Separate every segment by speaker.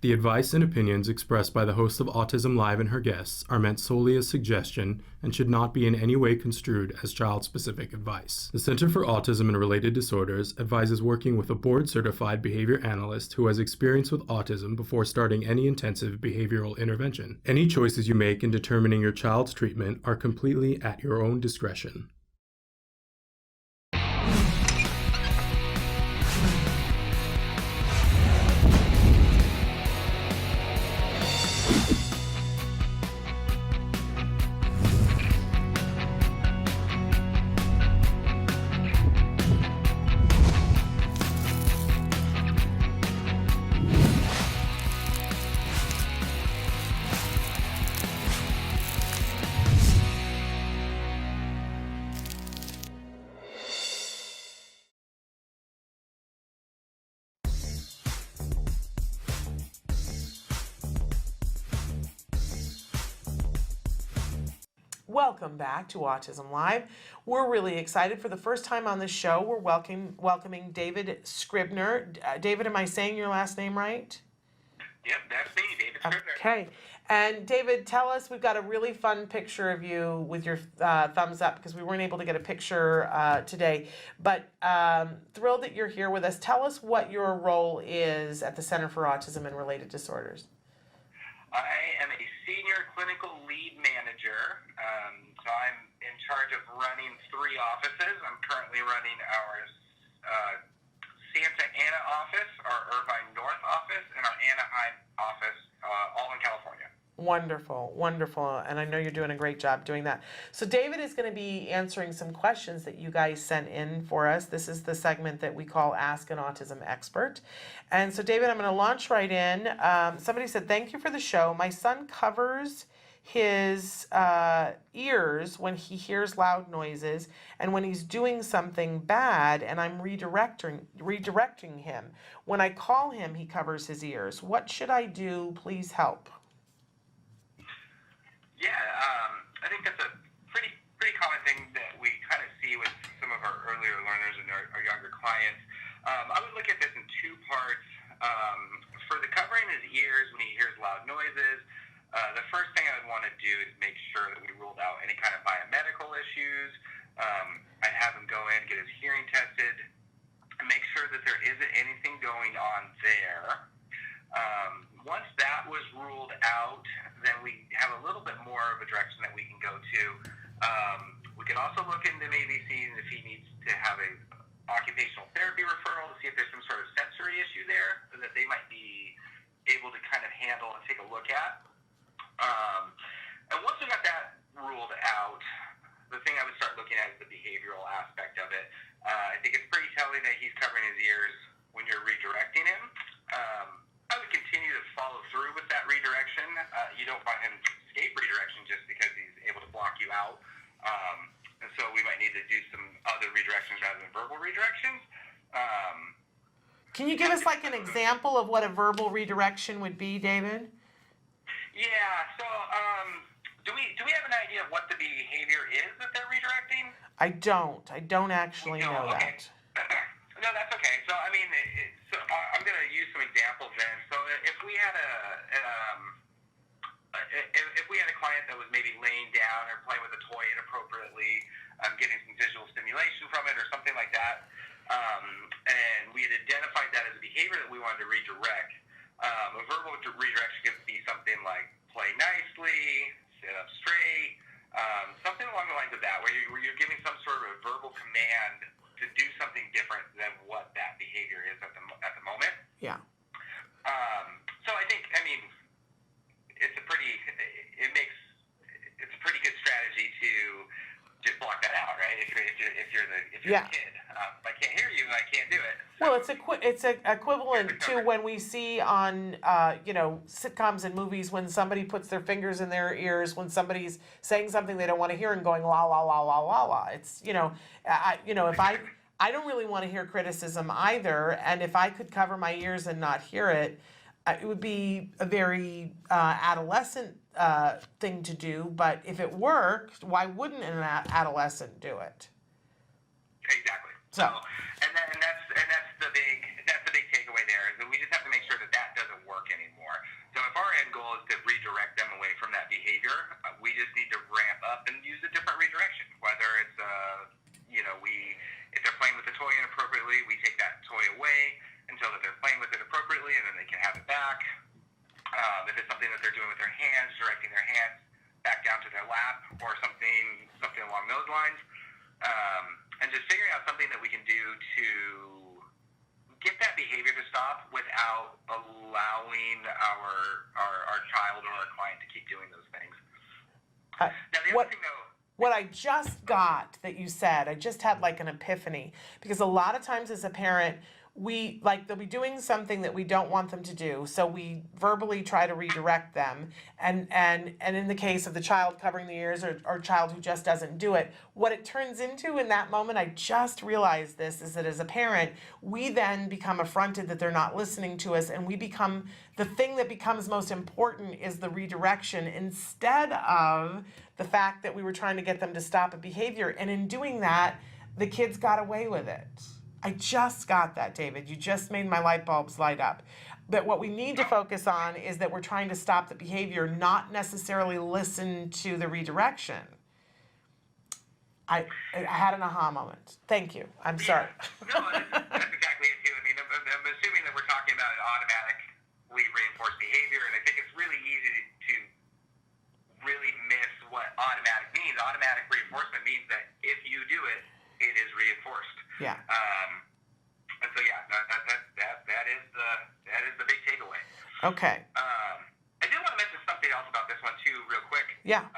Speaker 1: The advice and opinions expressed by the host of Autism Live and her guests are meant solely as suggestion and should not be in any way construed as child-specific advice. The Center for Autism and Related Disorders advises working with a board-certified behavior analyst who has experience with autism before starting any intensive behavioral intervention. Any choices you make in determining your child's treatment are completely at your own discretion.
Speaker 2: Welcome back to Autism Live. We're really excited. For the first time on this show, we're welcoming David Scribner. David, am I saying your last name right?
Speaker 3: Yep, that's me, David Scribner.
Speaker 2: Okay. And David, tell us, we've got a really fun picture of you with your thumbs up because we weren't able to get a picture today. But thrilled that you're here with us. Tell us what your role is at the Center for Autism and Related Disorders.
Speaker 3: I am a senior clinical lead manager, so I'm in charge of running 3 offices. I'm currently running our Santa Ana office, our Irvine North office, and our Anaheim office, all in California.
Speaker 2: Wonderful, wonderful, and I know you're doing a great job doing that. So David is going to be answering some questions that you guys sent in for us. This is the segment that we call Ask an Autism Expert. And so David, I'm going to launch right in. Somebody said, thank you for the show. My son covers his ears when he hears loud noises and when he's doing something bad, and I'm redirecting him. When I call him, he covers his ears. What should I do? Please help.
Speaker 3: Yeah, I think that's a pretty common thing that we kind of see with some of our earlier learners and our younger clients. I would look at this in 2 parts. For the covering his ears when he hears loud noises, the first thing I would want to do is make sure that we ruled out any kind of biomedical issues. I'd have him go in, get his hearing tested, and make sure that there isn't anything going on there. Once that was ruled out, then we have a little bit more of a direction that we can go to. We can also look into maybe seeing if he needs to have a occupational therapy referral to see if there's some sort of sensory issue there that they might be able to kind of handle and take a look at. And once we got that ruled out, the thing I would start looking at is the behavioral aspect of it. I think it's pretty telling that he's covering his ears when you're redirecting him. I would continue to follow through with that redirection. You don't want him to escape redirection just because he's able to block you out. And so we might need to do some other redirections rather than verbal redirections.
Speaker 2: Can you give us like an example of what a verbal redirection would be, David?
Speaker 3: Yeah, so do we have an idea of what the behavior is that they're redirecting?
Speaker 2: I don't actually know
Speaker 3: okay.
Speaker 2: that.
Speaker 3: No, that's okay. So, I mean, I'm going to use some examples then. So, if we had a client that was maybe laying down or playing with a toy inappropriately, getting some visual stimulation from it or something like that, and we had identified that as a behavior that we wanted to redirect, a verbal redirection could be something like play nicely, sit up straight, something along the lines of that, where you're giving some sort of a verbal command to do something different than what that behavior is at the moment.
Speaker 2: Yeah.
Speaker 3: So I think, I mean, it's a pretty good strategy to just block that out, right? If you're the kid, I can't hear you, I can't do it. So,
Speaker 2: well, it's equivalent to when we see on sitcoms and movies when somebody puts their fingers in their ears when somebody's saying something they don't want to hear and going la la la la la la. It's if I don't really want to hear criticism either, and if I could cover my ears and not hear it, it would be a very adolescent thing to do. But if it worked, why wouldn't an adolescent do it?
Speaker 3: Exactly. So, and that's the big takeaway there is that we just have to make sure that doesn't work anymore. it's something that they're doing with their hands, directing their hands back down to their lap, or something along those lines. And just figuring out something that we can do to get that behavior to stop without allowing our child or our client to keep doing those things. Now, the other thing, though,
Speaker 2: what I just got that you said, I just had like an epiphany, because a lot of times as a parent, they'll be doing something that we don't want them to do, so we verbally try to redirect them, and in the case of the child covering the ears, or child who just doesn't do it, what it turns into in that moment, I just realized this, is that as a parent, we then become affronted that they're not listening to us, and the thing that becomes most important is the redirection, instead of the fact that we were trying to get them to stop a behavior, and in doing that, the kids got away with it. I just got that, David. You just made my light bulbs light up. But what we need to focus on is that we're trying to stop the behavior, not necessarily listen to the redirection. I had an aha moment. Thank you. I'm sorry.
Speaker 3: No, that's exactly it, too. I mean, I'm assuming that we're talking about automatically reinforced behavior, and I think it's really easy to really miss what automatic means. Automatic reinforcement means that if you do it, it is reinforced.
Speaker 2: Yeah.
Speaker 3: And so that is the big takeaway.
Speaker 2: Okay.
Speaker 3: I did want to mention something else about this one too, real quick.
Speaker 2: Yeah.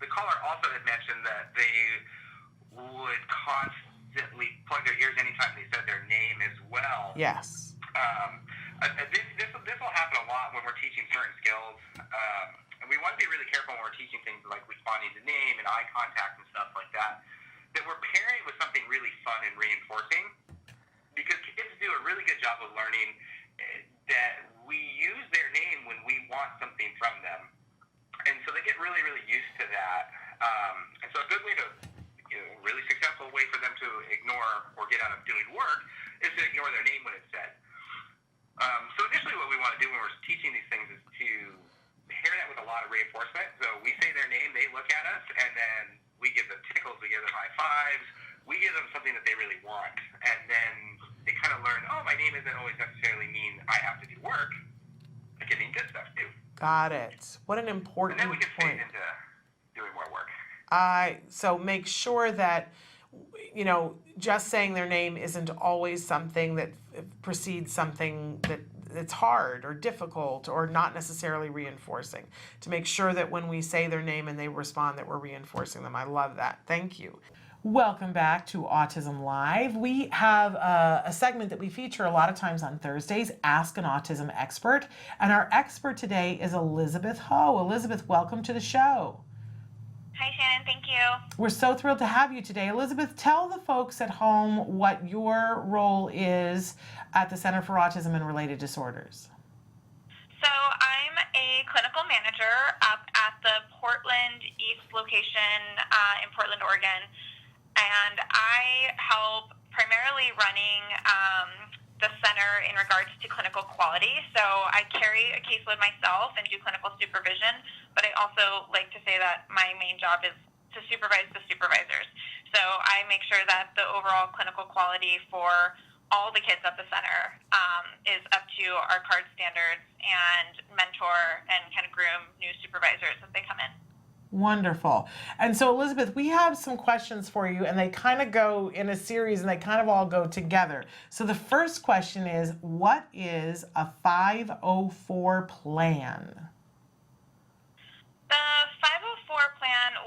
Speaker 3: The caller also had mentioned that they would constantly plug their ears anytime they said their name as well.
Speaker 2: Yes.
Speaker 3: This will happen a lot when we're teaching certain skills. And we want to be really careful when we're teaching things like responding to name and eye contact and stuff like that, that we're pairing with something really fun and reinforcing, because kids do a really good job of learning that we use their name when we want something from them. And so they get really, really used to that. And so a good way to, really successful way for them to ignore or get out of doing work is to ignore their name when it's said. So initially what we want to do when we're teaching these things is to pair that with a lot of reinforcement. So we say their name, they look at us, and then we give them tickles, we give them high fives, we give them something that they really want. And then they kind of learn, oh, my name doesn't always necessarily mean I have to do work. I can mean good stuff too.
Speaker 2: Got it. What an important
Speaker 3: And then we can
Speaker 2: point.
Speaker 3: phase into doing more work.
Speaker 2: So make sure that, just saying their name isn't always something that precedes something that's hard or difficult or not necessarily reinforcing. To make sure that when we say their name and they respond, that we're reinforcing them. I love that. Thank you. Welcome back to Autism Live. We have a segment that we feature a lot of times on Thursdays, Ask an Autism Expert. And our expert today is Elizabeth Ho. Elizabeth, welcome to the show.
Speaker 4: Hi, Shannon. Thank you.
Speaker 2: We're so thrilled to have you today. Elizabeth, tell the folks at home what your role is at the Center for Autism and Related Disorders.
Speaker 4: So I'm a clinical manager up at the Portland East location in Portland, Oregon, and I help primarily running the center in regards to clinical quality. So I carry a caseload myself and do clinical supervision, but I also like to say that my main job is to supervise the supervisors. So I make sure that the overall clinical quality for all the kids at the center is up to our CARD standards, and mentor and kind of groom new supervisors as they come in.
Speaker 2: Wonderful. And so, Elizabeth, we have some questions for you, and they kind of go in a series, and they kind of all go together. So the first question is, what is a 504 plan?
Speaker 4: The 504 plan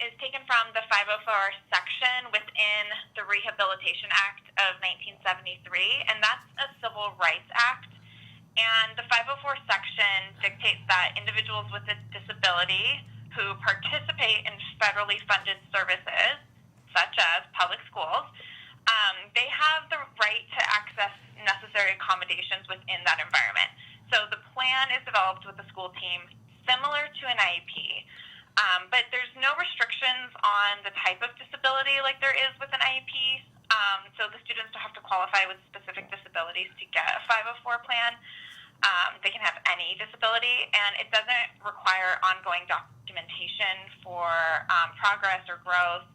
Speaker 4: is taken from the 504 section within the Rehabilitation Act of 1973, and that's a civil rights act. And the 504 section dictates that individuals with a disability who participate in federally funded services, such as public schools, they have the right to access necessary accommodations within that environment. So the plan is developed with the school team similar to an IEP, but there's no restrictions on the type of disability like there is with an IEP. So the students don't have to qualify with specific disabilities to get a 504 plan. They can have any disability, and it doesn't require ongoing documentation for progress or growth.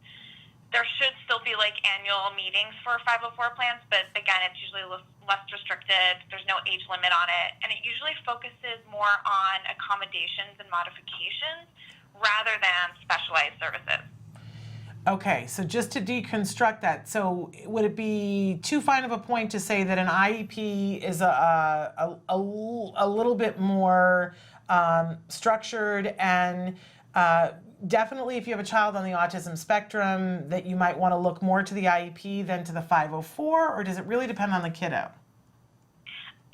Speaker 4: There should still be be like annual meetings for 504 plans, but again, it's usually less restricted. There's no age limit on it, and it usually focuses more on accommodations and modifications rather than specialized services.
Speaker 2: Okay, so just to deconstruct that, so would it be too fine of a point to say that an IEP is a little bit more structured and definitely if you have a child on the autism spectrum that you might want to look more to the IEP than to the 504, or does it really depend on the kiddo?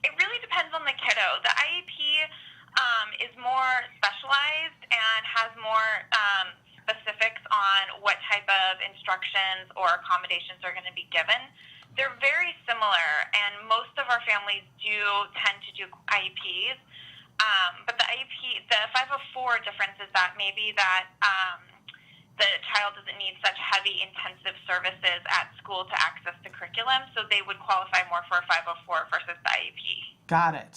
Speaker 4: It really depends on the kiddo. The IEP is more specialized and has more specifics on what type of instructions or accommodations are going to be given. They're very similar, and most of our families do tend to do IEPs. But the IEP, the 504 difference is that maybe that the child doesn't need such heavy, intensive services at school to access the curriculum, so they would qualify more for a 504 versus the IEP.
Speaker 2: Got it.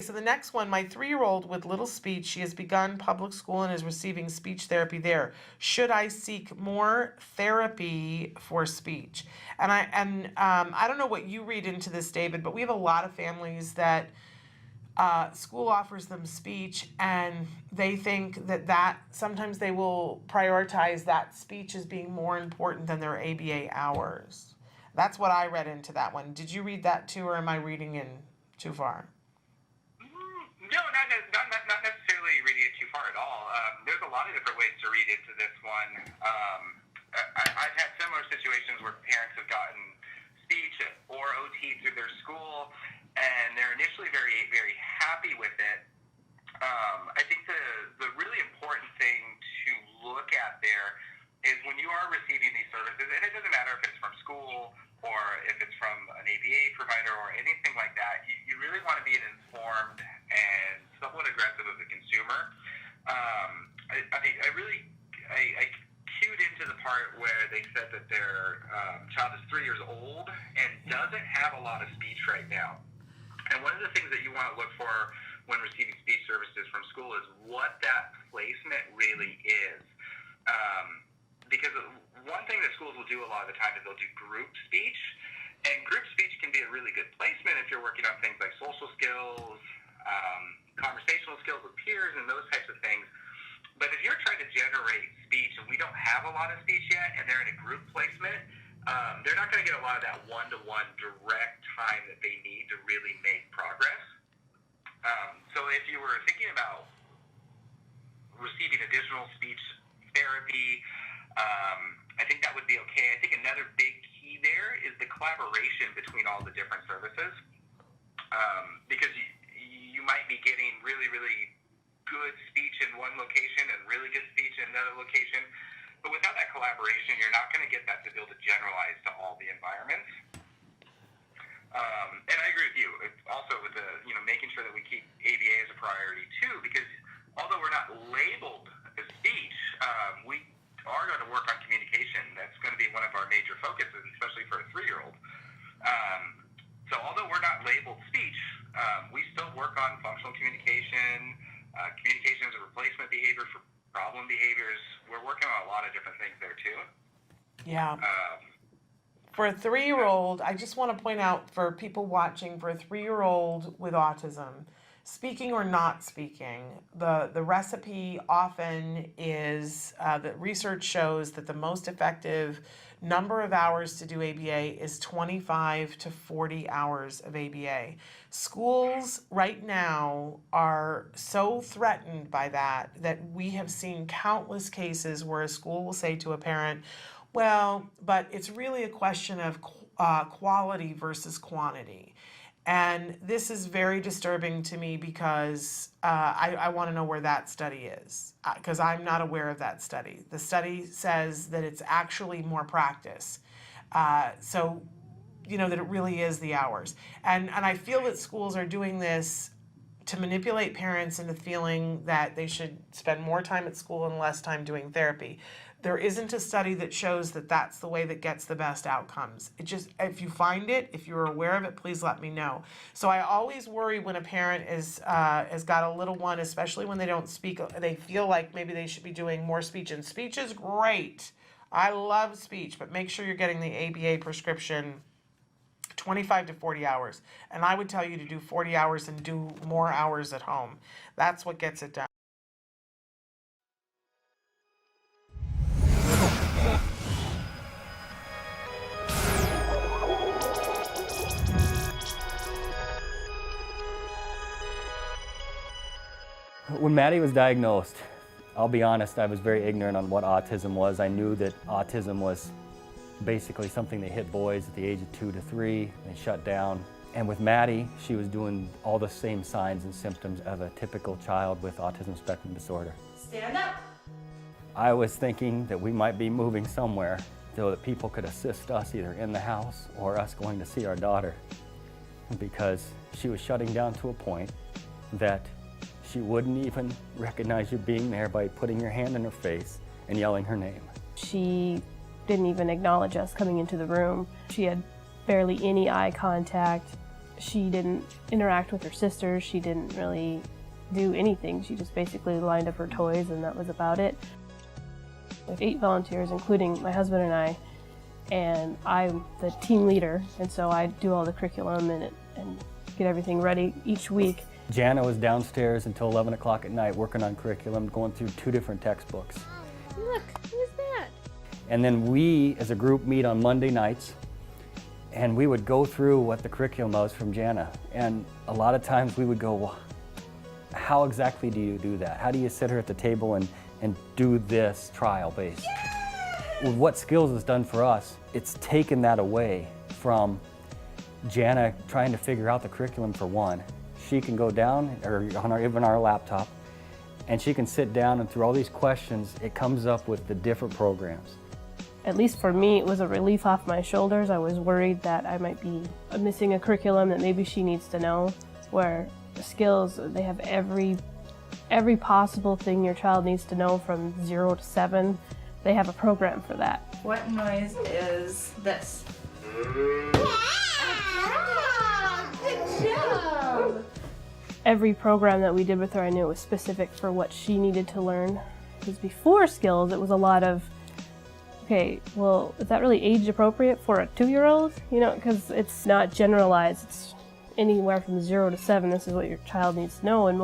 Speaker 2: So the next one, my 3-year-old with little speech, she has begun public school and is receiving speech therapy there. Should I seek more therapy for speech? And I don't know what you read into this, David, but we have a lot of families that school offers them speech, and they think that sometimes they will prioritize that speech as being more important than their ABA hours. That's what I read into that one. Did you read that too, or am I reading in too far?
Speaker 3: No, not necessarily reading it too far at all. There's a lot of different ways to read into this one. I've had similar situations where parents have gotten speech or OT through their school, and they're initially very, very happy with it. I think the really important thing to look at there is when you are receiving these services, and it doesn't matter if it's from school or if it's from an ABA provider or anything like that, you really want to be an informed and somewhat aggressive of the consumer. I cued into the part where they said that their child is 3 years old and doesn't have a lot of speech right now. And one of the things that you want to look for when receiving speech services from school is what that placement really is. Because one thing that schools will do a lot of the time is they'll do group speech, and group speech can be a really good placement if you're working on things like social skills, conversational skills with peers, and those types of things. But if you're trying to generate speech and we don't have a lot of speech yet, and they're in a group placement, they're not going to get a lot of that one-to-one direct time that they need to really make progress. So if you were thinking about receiving additional speech therapy, I think that would be okay. I think another big key there is the collaboration between all the different services, because you might be getting really, really good speech in one location and really good speech in another location, but without that collaboration, you're not going to get that to be able to generalize to all the environments. And I agree with you. It's also with the making sure that we keep ABA as a priority too, because although we're not labeled as speech, we are going to work on communication. That's going to be one of our major focuses, especially for a 3-year-old. So although we're not labeled speech, we still work on functional communication, communication as a replacement behavior for problem behaviors. We're working on a lot of different things there too.
Speaker 2: Yeah. For a 3-year-old, I just want to point out for people watching, for a 3-year-old with autism, speaking or not speaking, the recipe often is that research shows that the most effective number of hours to do ABA is 25 to 40 hours of ABA. Schools right now are so threatened by that we have seen countless cases where a school will say to a parent, well, but it's really a question of quality versus quantity. And this is very disturbing to me because I want to know where that study is, because I'm not aware of that study. The study says that it's actually more practice. So, that it really is the hours. And I feel that schools are doing this to manipulate parents into feeling that they should spend more time at school and less time doing therapy. There isn't a study that shows that that's the way that gets the best outcomes. It just, if you find it, if you're aware of it, please let me know. So I always worry when a parent has got a little one, especially when they don't speak, they feel like maybe they should be doing more speech, and speech is great. I love speech, but make sure you're getting the ABA prescription 25 to 40 hours. And I would tell you to do 40 hours and do more hours at home. That's what gets it done.
Speaker 5: When Maddie was diagnosed, I'll be honest, I was very ignorant on what autism was. I knew that autism was basically something that hit boys at the age of 2 to 3 and shut down. And with Maddie, she was doing all the same signs and symptoms of a typical child with autism spectrum disorder.
Speaker 6: Stand up.
Speaker 5: I was thinking that we might be moving somewhere so that people could assist us either in the house or us going to see our daughter, because she was shutting down to a point that she wouldn't even recognize you being there by putting your hand in her face and yelling her name.
Speaker 6: She didn't even acknowledge us coming into the room. She had barely any eye contact. She didn't interact with her sisters. She didn't really do anything. She just basically lined up her toys and that was about it. We have 8 volunteers, including my husband and I'm the team leader, and so I do all the curriculum and get everything ready each week.
Speaker 5: Jana was downstairs until 11 o'clock at night working on curriculum, going through 2 different textbooks.
Speaker 6: Look, who's that?
Speaker 5: And then we, as a group, meet on Monday nights, and we would go through what the curriculum was from Jana. And a lot of times we would go, well, how exactly do you do that? How do you sit her at the table and do this trial base? With what skills has done for us, it's taken that away from Jana trying to figure out the curriculum for one. She can go down, or on even our laptop, and she can sit down and through all these questions, it comes up with the different programs.
Speaker 6: At least for me, it was a relief off my shoulders. I was worried that I might be missing a curriculum that maybe she needs to know, where the skills, they have every possible thing your child needs to know from 0 to 7. They have a program for that.
Speaker 7: What noise is this?
Speaker 6: Every program that we did with her, I knew it was specific for what she needed to learn. Because before skills, it was a lot of, okay, well, is that really age appropriate for a 2-year-old? You know, because it's not generalized. It's anywhere from 0 to 7. This is what your child needs to know in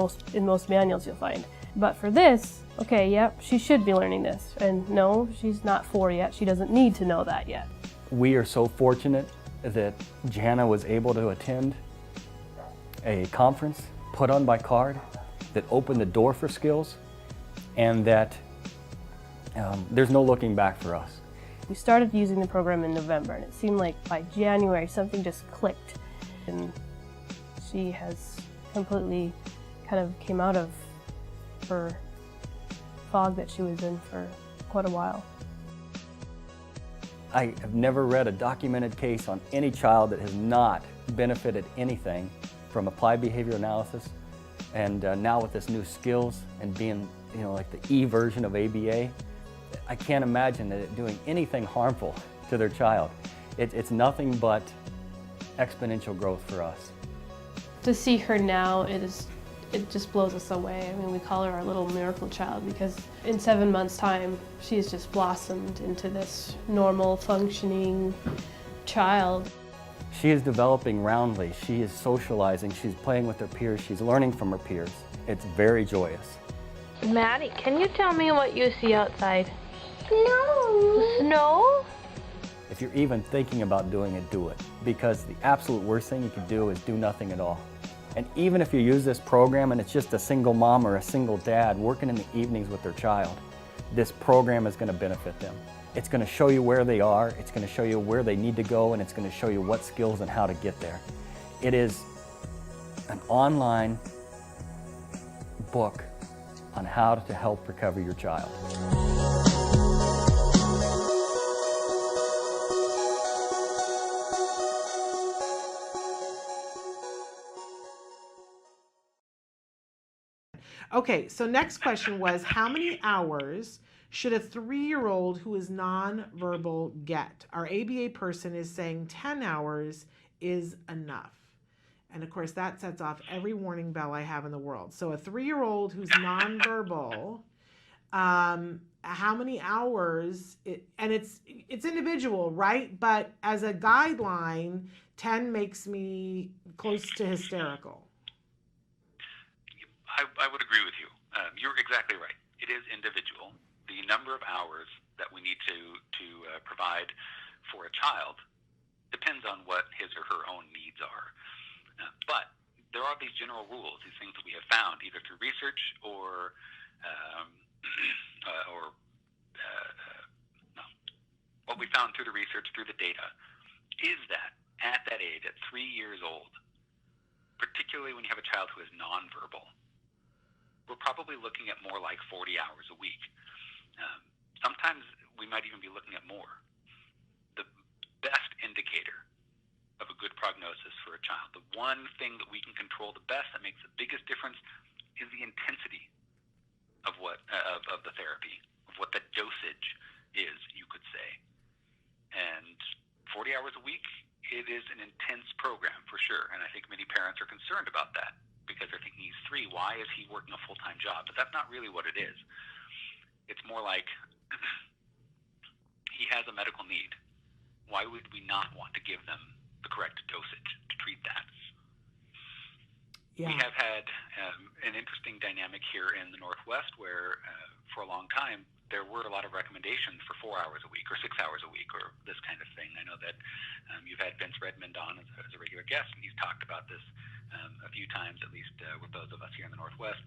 Speaker 6: most manuals you'll find. But for this, okay, yep, she should be learning this. And no, she's not 4 yet. She doesn't need to know that yet.
Speaker 5: We are so fortunate that Jana was able to attend a conference put on by CARD that opened the door for skills, and that there's no looking back for us.
Speaker 6: We started using the program in November, and it seemed like by January something just clicked. And she has completely kind of came out of her fog that she was in for quite a while.
Speaker 5: I have never read a documented case on any child that has not benefited anything from applied behavior analysis, and now with this new skills and being, you know, like the E version of ABA, I can't imagine that it doing anything harmful to their child. It's nothing but exponential growth for us.
Speaker 6: To see her now, it just blows us away. I mean, we call her our little miracle child because in 7 months' time, she's just blossomed into this normal, functioning child.
Speaker 5: She is developing roundly, she is socializing, she's playing with her peers, she's learning from her peers. It's very joyous.
Speaker 8: Maddie, can you tell me what you see outside? Snow. Snow?
Speaker 5: If you're even thinking about doing it, do it. Because the absolute worst thing you can do is do nothing at all. And even if you use this program and it's just a single mom or a single dad working in the evenings with their child, this program is going to benefit them. It's going to show you where they are, it's going to show you where they need to go, and it's going to show you what skills and how to get there. It is an online book on how to help recover your child.
Speaker 2: Okay, so next question was, how many hours should a 3-year-old who is nonverbal get? Our ABA person is saying 10 hours is enough. And of course, that sets off every warning bell I have in the world. So a 3-year-old who's nonverbal, how many hours? And it's individual, right? But as a guideline, 10 makes me close to hysterical.
Speaker 9: I would agree with you. You're exactly right. It is individual. The number of hours that we need to provide for a child depends on what his or her own needs are. But there are these general rules, these things that we have found either through research or what we found through the research, through the data, is that at that age, at 3 years old, particularly when you have a child who is nonverbal, we're probably looking at more like 40 hours a week. Sometimes we might even be looking at more. The best indicator of a good prognosis for a child, the one thing that we can control the best that makes the biggest difference, is the intensity of of the therapy, of what the dosage is, you could say. And 40 hours a week, it is an intense program for sure. And I think many parents are concerned about that because they're thinking, he's 3, why is he working a full-time job? But that's not really what it is. It's more like he has a medical need. Why would we not want to give them the correct dosage to treat that?
Speaker 2: Yeah.
Speaker 9: We have had an interesting dynamic here in the Northwest where for a long time there were a lot of recommendations for 4 hours a week or 6 hours a week or this kind of thing. I know that you've had Vince Redmond on as a regular guest, and he's talked about this a few times, at least with those of us here in the Northwest.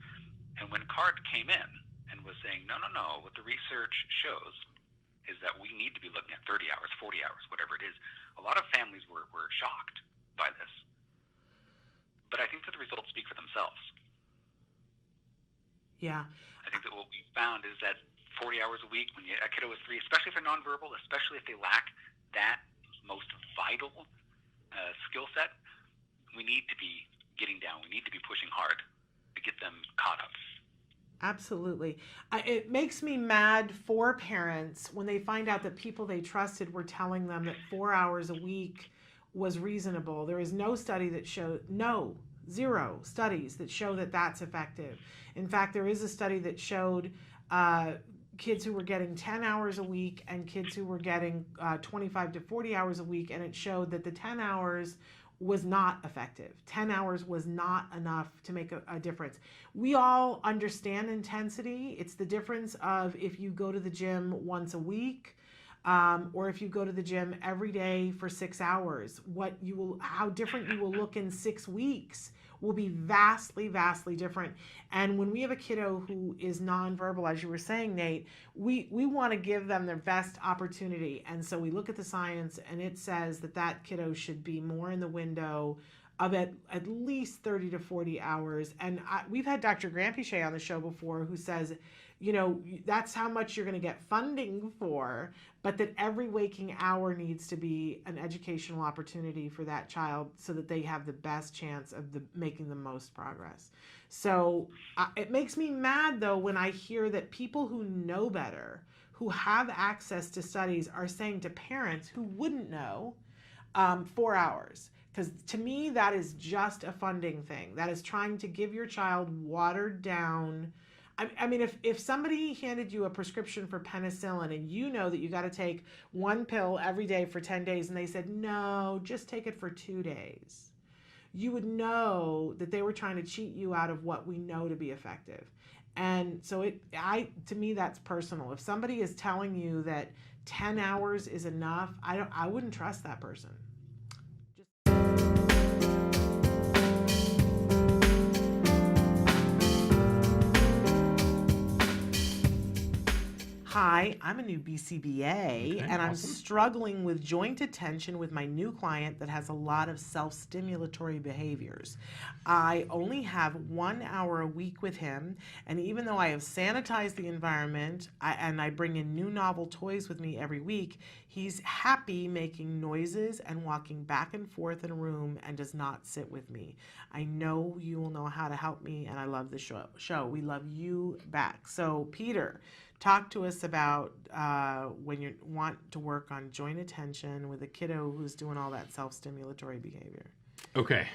Speaker 9: And when CARD came in and was saying, no, what the research shows is that we need to be looking at 30 hours, 40 hours, whatever it is, a lot of families were shocked by this. But I think that the results speak for themselves.
Speaker 2: Yeah.
Speaker 9: I think that what we found is that 40 hours a week, when a kiddo is 3, especially if they're nonverbal, especially if they lack that most vital skill set, we need to be getting down. We need to be pushing hard to get them caught up.
Speaker 2: Absolutely. It makes me mad for parents when they find out that people they trusted were telling them that 4 hours a week was reasonable. There is no study that showed, zero studies that show that that's effective. In fact, there is a study that showed kids who were getting 10 hours a week and kids who were getting 25 to 40 hours a week, and it showed that the 10 hours was not effective. 10 hours was not enough to make a difference. We all understand intensity. It's the difference of if you go to the gym once a week or if you go to the gym every day for 6 hours. How different you will look in 6 weeks will be vastly, vastly different. And when we have a kiddo who is nonverbal, as you were saying, Nate, we want to give them their best opportunity. And so we look at the science, and it says that kiddo should be more in the window of at least 30 to 40 hours. And we've had Dr. Granpeesheh on the show before who says, that's how much you're going to get funding for, but that every waking hour needs to be an educational opportunity for that child so that they have the best chance of making the most progress. So it makes me mad, though, when I hear that people who know better, who have access to studies, are saying to parents who wouldn't know 4 hours. Because to me, that is just a funding thing. That is trying to give your child watered down. I mean, if somebody handed you a prescription for penicillin and you know that you got to take 1 pill every day for 10 days and they said, no, just take it for 2 days, you would know that they were trying to cheat you out of what we know to be effective. And so to me, that's personal. If somebody is telling you that 10 hours is enough, I wouldn't trust that person. Hi, I'm a new BCBA, and I'm struggling with joint attention with my new client that has a lot of self-stimulatory behaviors. I only have 1 hour a week with him, and even though I have sanitized the environment and I bring in new novel toys with me every week, he's happy making noises and walking back and forth in a room and does not sit with me. I know you will know how to help me, and I love the show. We love you back. So, Peter, talk to us about when you want to work on joint attention with a kiddo who's doing all that self-stimulatory behavior.
Speaker 1: Okay.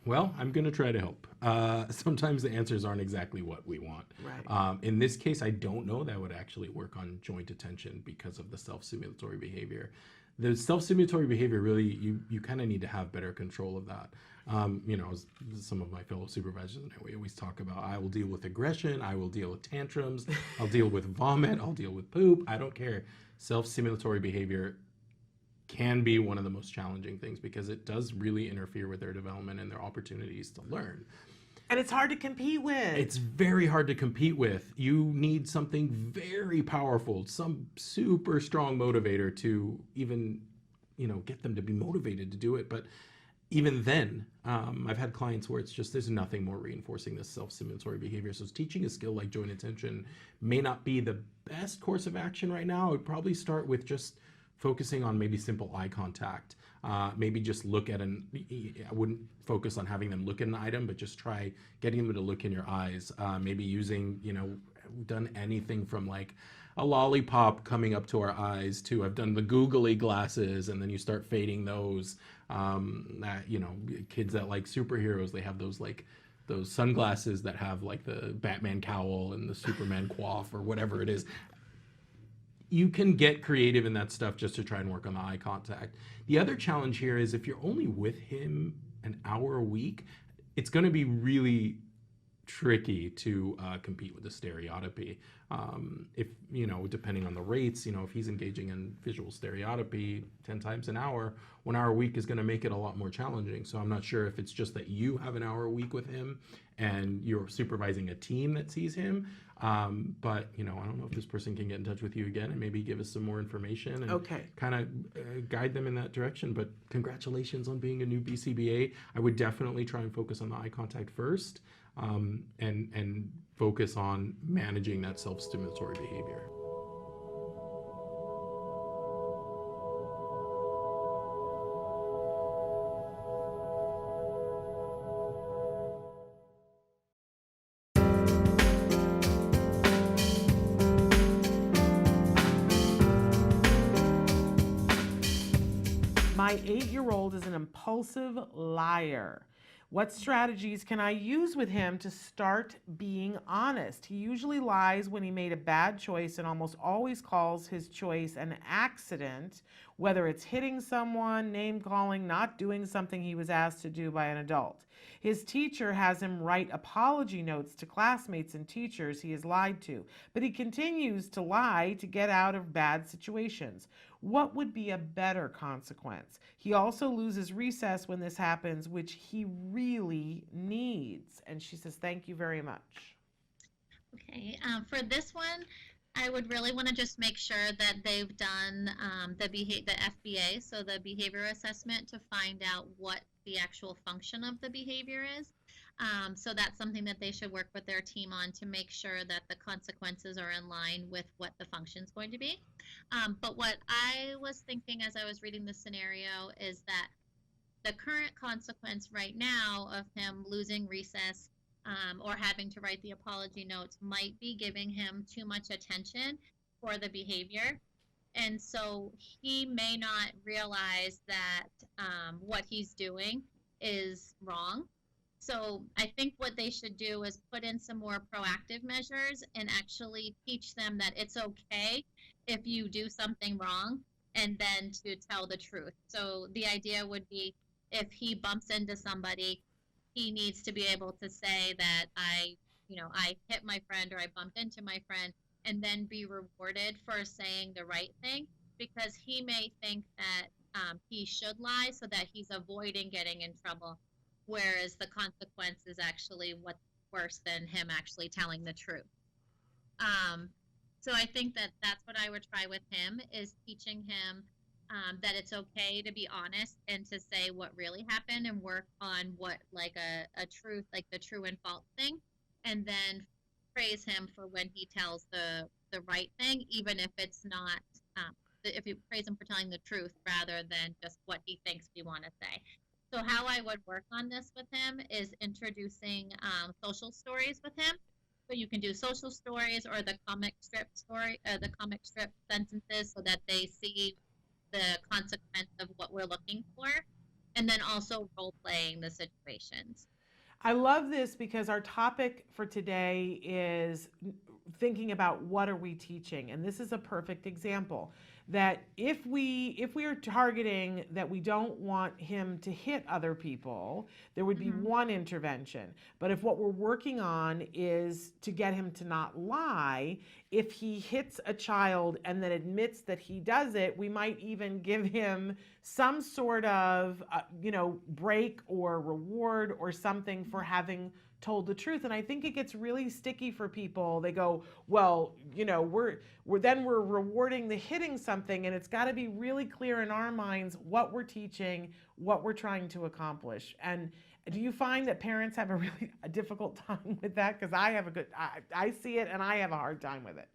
Speaker 1: Well, I'm going to try to help. Sometimes the answers aren't exactly what we want.
Speaker 2: Right.
Speaker 1: In this case, I don't know that would actually work on joint attention because of the self-stimulatory behavior. The self-stimulatory behavior, really, you kind of need to have better control of that. As some of my fellow supervisors and we always talk about, I will deal with aggression, I will deal with tantrums, I'll deal with vomit, I'll deal with poop, I don't care. Self-stimulatory behavior can be one of the most challenging things because it does really interfere with their development and their opportunities to learn.
Speaker 2: And it's hard to compete with.
Speaker 1: It's very hard to compete with. You need something very powerful, some super strong motivator to even, get them to be motivated to do it. But even then, I've had clients where it's just there's nothing more reinforcing this self-stimulatory behavior. So teaching a skill like joint attention may not be the best course of action right now. I would probably start with just focusing on maybe simple eye contact. Maybe just look at I wouldn't focus on having them look at an item, but just try getting them to look in your eyes. Maybe using, we've done anything from like a lollipop coming up to our eyes to I've done the googly glasses, and then you start fading those. Kids that like superheroes, they have those sunglasses that have like the Batman cowl and the Superman coif or whatever it is. You can get creative in that stuff just to try and work on the eye contact. The other challenge here is if you're only with him an hour a week, it's going to be really tricky to compete with the stereotypy. If, depending on the rates, if he's engaging in visual stereotypy 10 times an hour, 1 hour a week is going to make it a lot more challenging. So I'm not sure if it's just that you have an hour a week with him and you're supervising a team that sees him. But, I don't know if this person can get in touch with you again and maybe give us some more information and kind of guide them in that direction. But congratulations on being a new BCBA. I would definitely try and focus on the eye contact first. And focus on managing that self-stimulatory behavior.
Speaker 2: My 8-year-old is an impulsive liar. What strategies can I use with him to start being honest? He usually lies when he made a bad choice and almost always calls his choice an accident, whether it's hitting someone, name calling, not doing something he was asked to do by an adult. His teacher has him write apology notes to classmates and teachers he has lied to, but he continues to lie to get out of bad situations. What would be a better consequence? He also loses recess when this happens, which he really needs. And she says, thank you very much.
Speaker 10: Okay, for this one, I would really want to just make sure that they've done the FBA, so the behavior assessment, to find out what the actual function of the behavior is. So that's something that they should work with their team on to make sure that the consequences are in line with what the function is going to be. But what I was thinking as I was reading the scenario is that the current consequence right now of him losing recess or having to write the apology notes might be giving him too much attention for the behavior. And so he may not realize that what he's doing is wrong. So I think what they should do is put in some more proactive measures and actually teach them that it's okay if you do something wrong, and then to tell the truth. So the idea would be if he bumps into somebody, he needs to be able to say that I hit my friend or I bumped into my friend, and then be rewarded for saying the right thing, because he may think that he should lie so that he's avoiding getting in trouble, whereas the consequence is actually what's worse than him actually telling the truth. So I think that that's what I would try with him, is teaching him that it's okay to be honest and to say what really happened and work on what like a truth, like the true and false thing, and then praise him for when he tells the right thing, even if it's not if you praise him for telling the truth rather than just what he thinks we want to say. So how I would work on this with him is introducing social stories with him. So you can do social stories or the comic strip story, the comic strip sentences, so that they see the consequence of what we're looking for, and then also role playing the situations.
Speaker 2: I love this because our topic for today is thinking about what are we teaching, and this is a perfect example that if we are targeting that we don't want him to hit other people, there would be one intervention. But if what we're working on is to get him to not lie, if he hits a child and then admits that he does it, we might even give him some sort of break or reward or something for having told the truth. And I think it gets really sticky for people. They go, well, we're rewarding the hitting something, and it's got to be really clear in our minds what we're teaching, what we're trying to accomplish. And do you find that parents have a really difficult time with that? Because I see it and I have a hard time with it.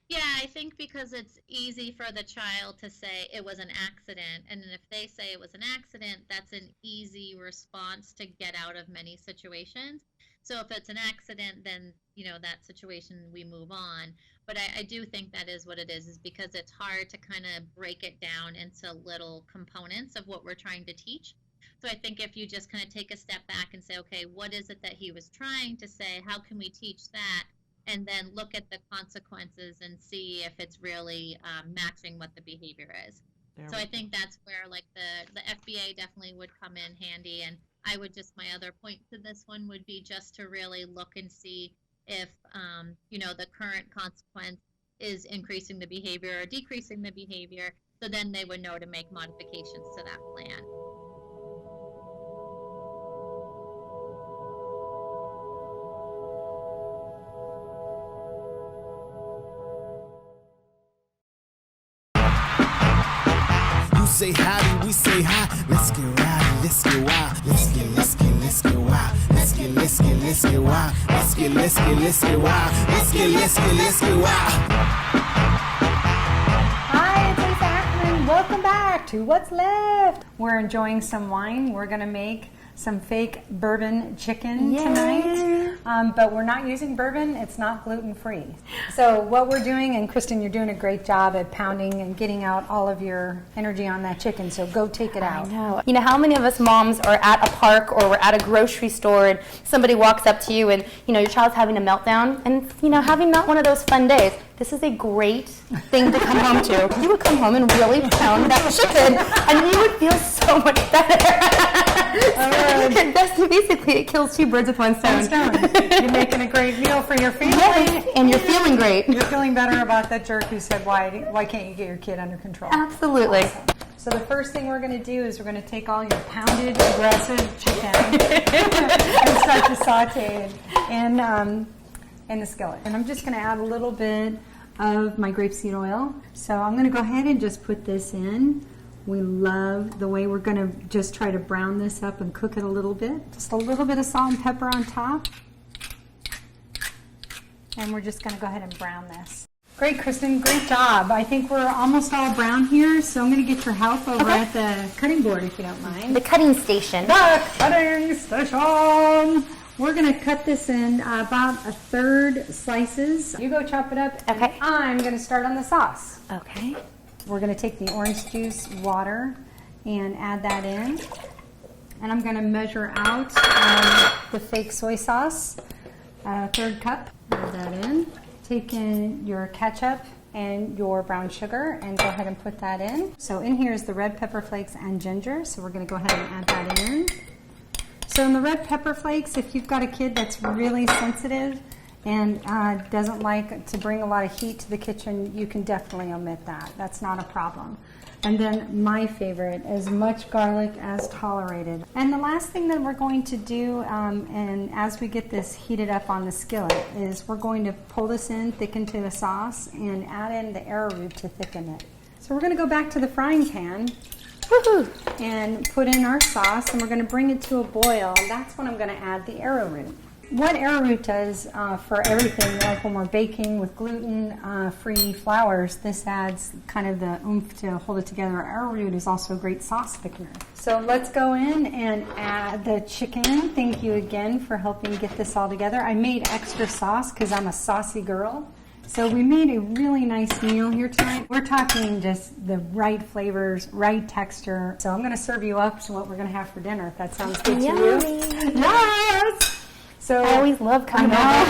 Speaker 10: Yeah, I think because it's easy for the child to say it was an accident. And then if they say it was an accident, that's an easy response to get out of many situations. So if it's an accident, then, that situation, we move on. But I do think that is what it is because it's hard to kind of break it down into little components of what we're trying to teach. So I think if you just kind of take a step back and say, okay, what is it that he was trying to say? How can we teach that? And then look at the consequences and see if it's really matching what the behavior is. So I think that's where like the FBA definitely would come in handy. And I would just, my other point to this one would be just to really look and see if, the current consequence is increasing the behavior or decreasing the behavior. So then they would know to make modifications to that plan.
Speaker 11: Say howdy, we say hi. Let's get rowdy, let's get wild. Let's get wild. Let's get wild. Let's get wild. Let's get wild.
Speaker 12: Hi, it's Lisa Ackerman. Welcome back to What's Left. We're enjoying some wine. We're gonna make some fake bourbon chicken tonight. But we're not using bourbon. It's not gluten-free. So what we're doing, and Kristen, you're doing a great job at pounding and getting out all of your energy on that chicken. So go take it out.
Speaker 13: I know. You know, how many of us moms are at a park or we're at a grocery store and somebody walks up to you and, your child's having a meltdown and, having not one of those fun days. This is a great thing to come home to. You would come home and really pound that chicken and you would feel so much better. Basically, it kills two birds with one stone.
Speaker 12: You're making a great meal for your family.
Speaker 13: Yes, and you're feeling great.
Speaker 12: You're feeling better about that jerk who said, why can't you get your kid under control?
Speaker 13: Absolutely.
Speaker 12: Awesome. So the first thing we're going to do is we're going to take all your pounded, aggressive chicken and start to saute it in the skillet. And I'm just going to add a little bit of my grapeseed oil. So I'm going to go ahead and just put this in. We love the way we're going to just try to brown this up and cook it a little bit. Just a little bit of salt and pepper on top. And we're just going to go ahead and brown this. Great, Kristen. Great job. I think we're almost all brown here, so I'm going to get your help over at the cutting board, if you don't mind.
Speaker 13: The cutting station.
Speaker 12: The cutting station. We're going to cut this in about a third slices. You go chop it up.
Speaker 13: Okay.
Speaker 12: I'm going to start on the sauce.
Speaker 13: Okay.
Speaker 12: We're going to take the orange juice, water, and add that in. And I'm going to measure out the fake soy sauce, a third cup. Add that in. Take in your ketchup and your brown sugar and go ahead and put that in. So in here is the red pepper flakes and ginger. So we're going to go ahead and add that in. So in the red pepper flakes, if you've got a kid that's really sensitive and doesn't like to bring a lot of heat to the kitchen, you can definitely omit that. That's not a problem. And then my favorite, as much garlic as tolerated. And the last thing that we're going to do, and as we get this heated up on the skillet, is we're going to pull this in, thicken to the sauce, and add in the arrowroot to thicken it. So we're going to go back to the frying pan and put in our sauce, and we're going to bring it to a boil, and that's when I'm going to add the arrowroot. What arrowroot does for everything, like when we're baking with gluten-free flours, this adds kind of the oomph to hold it together. Arrowroot is also a great sauce thickener. So let's go in and add the chicken. Thank you again for helping get this all together. I made extra sauce because I'm a saucy girl. So we made a really nice meal here tonight. We're talking just the right flavors, right texture. So I'm going to serve you up to what we're going to have for dinner, if that sounds good to you. Yes! So
Speaker 13: I always love coming
Speaker 12: out.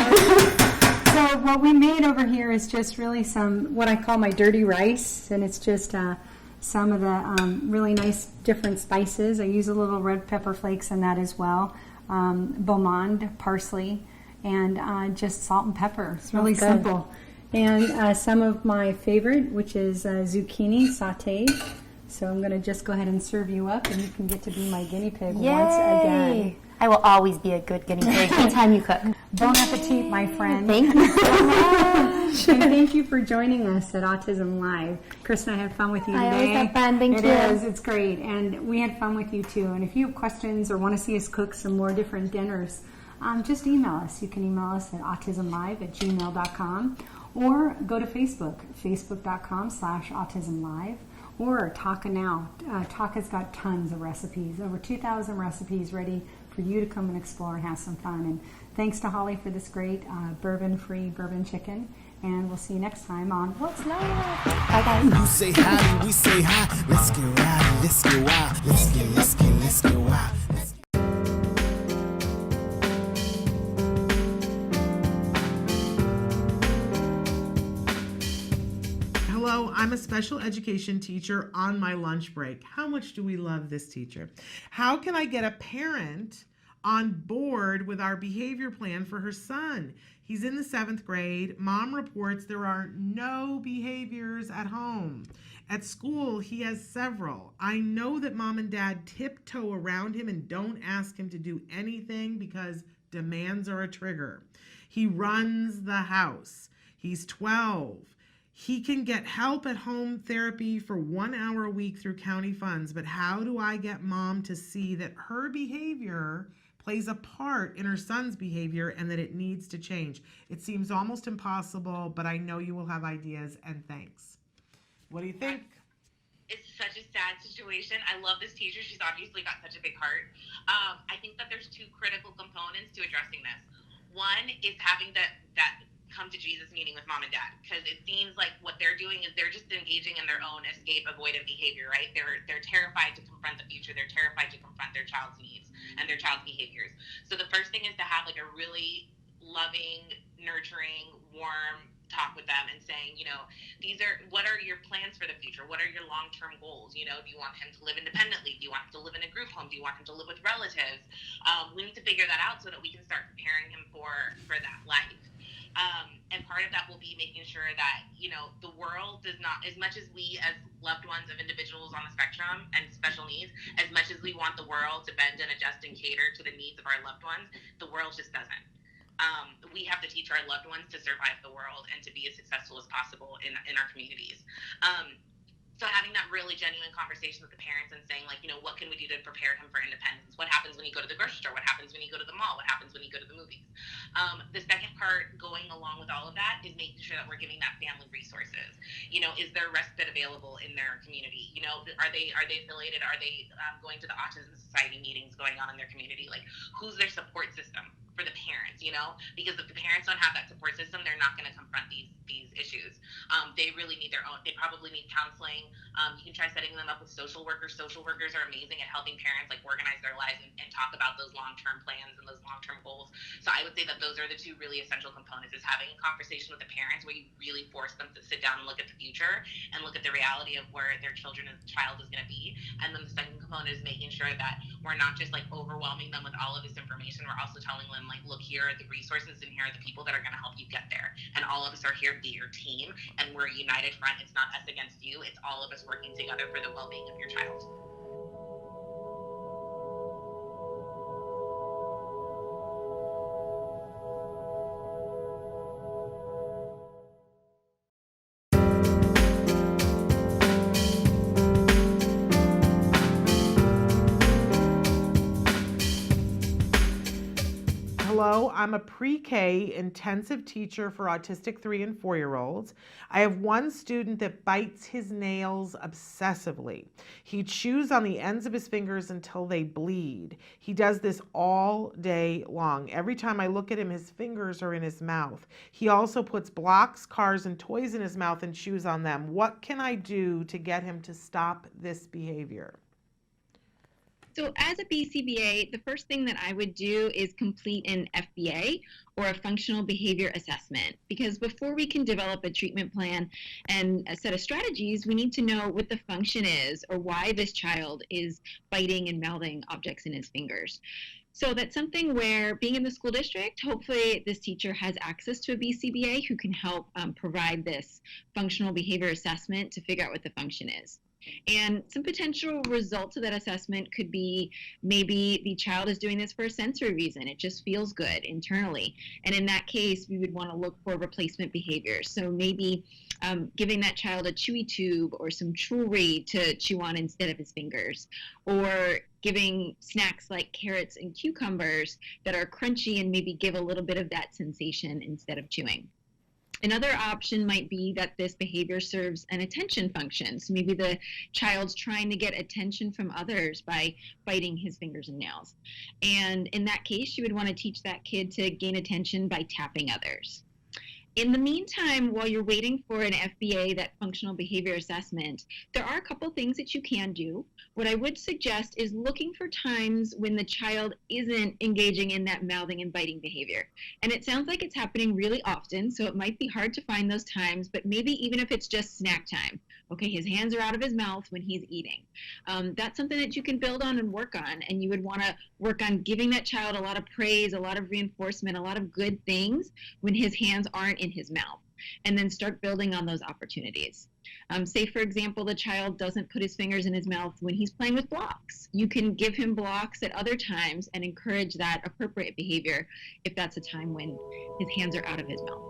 Speaker 12: So what we made over here is just really some, what I call my dirty rice, and it's just some of the really nice different spices. I use a little red pepper flakes in that as well, beaumont, parsley, and just salt and pepper. It's really simple. And some of my favorite, which is zucchini sauteed. So I'm going to just go ahead and serve you up, and you can get to be my guinea pig once again.
Speaker 13: I will always be a good guinea pig anytime you cook.
Speaker 12: Bon appetit, my friend.
Speaker 13: Thank you so much.
Speaker 12: And thank you for joining us at Autism Live. Chris and I had fun with you today.
Speaker 13: I always have fun. Thank you.
Speaker 12: It is. It's great. And we had fun with you too. And if you have questions or want to see us cook some more different dinners, just email us. You can email us at autismlive@gmail.com, or go to Facebook, facebook.com/autismlive. Or Taka Now. Taka's got tons of recipes, over 2,000 recipes ready for you to come and explore and have some fun. And thanks to Holly for this great bourbon-free bourbon chicken. And we'll see you next time on What's Love?
Speaker 13: Bye, guys.
Speaker 11: You say hi, we say hi. Let's get rowdy, let's get wild. Let's get wild.
Speaker 2: Hello, I'm a special education teacher on my lunch break. How much do we love this teacher? How can I get a parent on board with our behavior plan for her son? He's in the 7th grade. Mom reports there are no behaviors at home. At school, he has several. I know that mom and dad tiptoe around him and don't ask him to do anything because demands are a trigger. He runs the house. He's 12. He can get help at home therapy for 1 hour a week through county funds, but how do I get mom to see that her behavior plays a part in her son's behavior and that it needs to change? It seems almost impossible, but I know you will have ideas, and thanks. What do you think?
Speaker 14: It's such a sad situation. I love this teacher. She's obviously got such a big heart. I think that there's 2 critical components to addressing this. One is having that come to Jesus meeting with mom and dad, because it seems like what they're doing is they're just engaging in their own escape avoidant behavior, right? They're terrified to confront the future. They're terrified to confront their child's needs and their child's behaviors. So the first thing is to have like a really loving, nurturing, warm talk with them and saying, what are your plans for the future? What are your long-term goals? Do you want him to live independently? Do you want him to live in a group home? Do you want him to live with relatives? We need to figure that out so that we can start preparing him for that life. And part of that will be making sure that, the world does not, as much as we as loved ones of individuals on the spectrum and special needs, as much as we want the world to bend and adjust and cater to the needs of our loved ones, the world just doesn't. We have to teach our loved ones to survive the world and to be as successful as possible in our communities. So having that really genuine conversation with the parents and saying, what can we do to prepare him for independence? What happens when you go to the grocery store? What happens when you go to the mall? What happens when you go to the movies? The second part, going along with all of that, is making sure that we're giving that family resources. Is there respite available in their community? Are they affiliated? Are they going to the Autism Society meetings going on in their community? Who's their support system for the parents? Because if the parents don't have that support system, they're not going to confront these issues. They really need their own. They probably need counseling. You can try setting them up with social workers. Social workers are amazing at helping parents organize their lives and talk about those long-term plans and those long-term goals. So I would say that those are the 2 really essential components: is having a conversation with the parents where you really force them to sit down and look at the future and look at the reality of where their child is going to be. And then the second component is making sure that we're not just overwhelming them with all of this information. We're also telling them look, here are the resources and here are the people that are going to help you get there. And all of us are here to be your team, and we're a united front. It's not us against you. It's all of us working together for the well-being of your child.
Speaker 2: hello, I'm a pre-K intensive teacher for autistic 3 and 4-year-olds. I have one student that bites his nails obsessively. He chews on the ends of his fingers until they bleed. He does this all day long. Every time I look at him, his fingers are in his mouth. He also puts blocks, cars, and toys in his mouth and chews on them. What can I do to get him to stop this behavior?
Speaker 15: So as a BCBA, the first thing that I would do is complete an FBA, or a functional behavior assessment, because before we can develop a treatment plan and a set of strategies, we need to know what the function is or why this child is biting and mouthing objects in his fingers. So that's something where, being in the school district, hopefully this teacher has access to a BCBA who can help provide this functional behavior assessment to figure out what the function is. And some potential results of that assessment could be, maybe the child is doing this for a sensory reason. It just feels good internally. And in that case, we would want to look for replacement behaviors. So maybe giving that child a chewy tube or some jewelry to chew on instead of his fingers, or giving snacks like carrots and cucumbers that are crunchy and maybe give a little bit of that sensation instead of chewing. Another option might be that this behavior serves an attention function. So maybe the child's trying to get attention from others by biting his fingers and nails. And in that case, you would want to teach that kid to gain attention by tapping others. In the meantime, while you're waiting for an FBA, that functional behavior assessment, there are a couple things that you can do. What I would suggest is looking for times when the child isn't engaging in that mouthing and biting behavior. And it sounds like it's happening really often, so it might be hard to find those times, but maybe even if it's just snack time. Okay, his hands are out of his mouth when he's eating. That's something that you can build on and work on, and you would want to work on giving that child a lot of praise, a lot of reinforcement, a lot of good things when his hands aren't in his mouth, and then start building on those opportunities. Say, for example, the child doesn't put his fingers in his mouth when he's playing with blocks. You can give him blocks at other times and encourage that appropriate behavior if that's a time when his hands are out of his mouth.